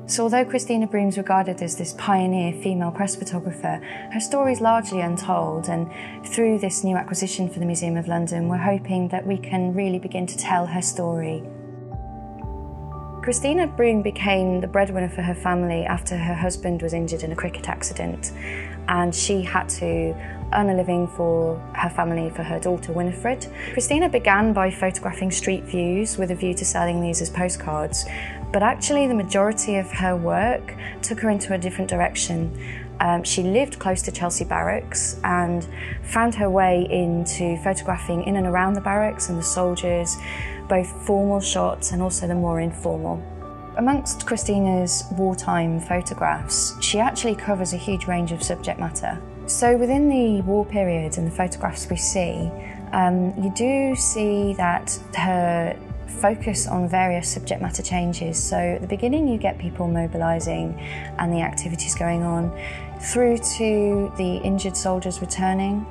So although Christina Broom is regarded as this pioneer female press photographer, her story is largely untold, and through this new acquisition for the Museum of London, we're hoping that we can really begin to tell her story. Christina Broom became the breadwinner for her family after her husband was injured in a cricket accident, and she had to earn a living for her family, for her daughter Winifred. Christina began by photographing street views with a view to selling these as postcards, but actually the majority of her work took her into a different direction. She lived close to Chelsea Barracks and found her way into photographing in and around the barracks and the soldiers, both formal shots and also the more informal. Amongst Christina's wartime photographs, she actually covers a huge range of subject matter. So within the war period and the photographs we see, you do see that her focus on various subject matter changes. So at the beginning you get people mobilising and the activities going on, through to the injured soldiers returning.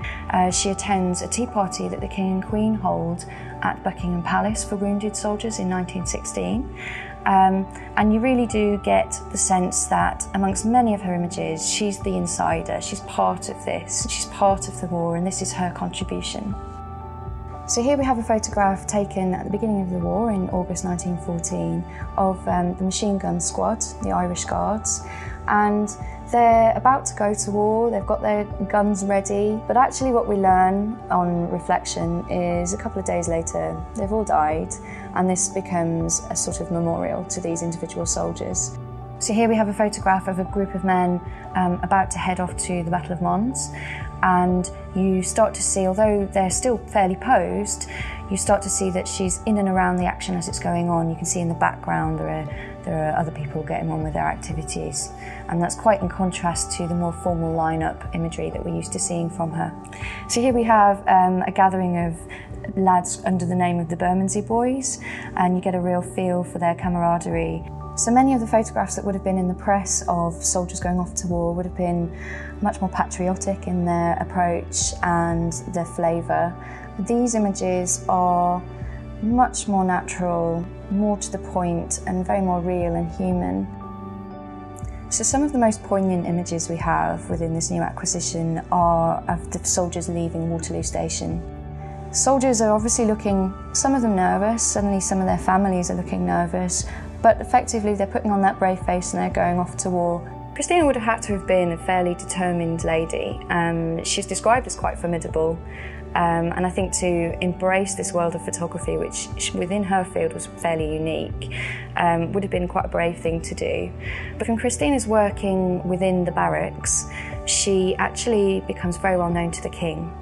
She attends a tea party that the King and Queen hold at Buckingham Palace for wounded soldiers in 1916. And you really do get the sense that amongst many of her images, she's the insider, she's part of this, she's part of the war, and this is her contribution. So here we have a photograph taken at the beginning of the war in August 1914 of the machine gun squad, the Irish Guards, and they're about to go to war, they've got their guns ready, but actually what we learn on reflection is a couple of days later they've all died, and this becomes a sort of memorial to these individual soldiers. So here we have a photograph of a group of men about to head off to the Battle of Mons, and you start to see, although they're still fairly posed, you start to see that she's in and around the action as it's going on. You can see in the background there are other people getting on with their activities, and that's quite in contrast to the more formal line-up imagery that we're used to seeing from her. So here we have a gathering of lads under the name of the Bermondsey Boys, and you get a real feel for their camaraderie. So many of the photographs that would have been in the press of soldiers going off to war would have been much more patriotic in their approach and their flavour. These images are much more natural, more to the point, and very more real and human. So some of the most poignant images we have within this new acquisition are of the soldiers leaving Waterloo Station. Soldiers are obviously looking, some of them nervous, suddenly some of their families are looking nervous, but effectively they're putting on that brave face and they're going off to war. Christina would have had to have been a fairly determined lady. She's described as quite formidable, and I think to embrace this world of photography, which within her field was fairly unique, would have been quite a brave thing to do. But when Christina's working within the barracks, she actually becomes very well known to the King.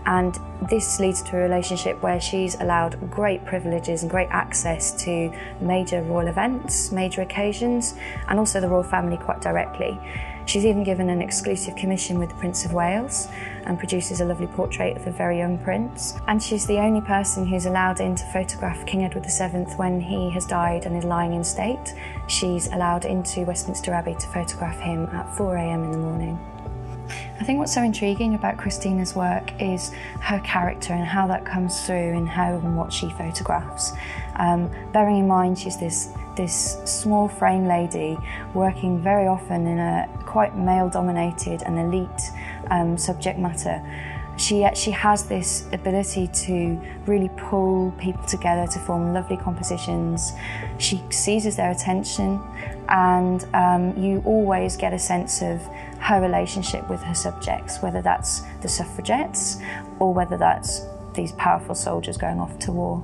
And this leads to a relationship where she's allowed great privileges and great access to major royal events, major occasions, and also the royal family quite directly. She's even given an exclusive commission with the Prince of Wales and produces a lovely portrait of a very young prince. And she's the only person who's allowed in to photograph King Edward VII when he has died and is lying in state. She's allowed into Westminster Abbey to photograph him at 4 AM in the morning. I think what's so intriguing about Christina's work is her character and how that comes through in how and what she photographs. Bearing in mind she's this small frame lady working very often in a quite male-dominated and elite subject matter. She actually has this ability to really pull people together to form lovely compositions. She seizes their attention, and you always get a sense of her relationship with her subjects, whether that's the suffragettes or whether that's these powerful soldiers going off to war.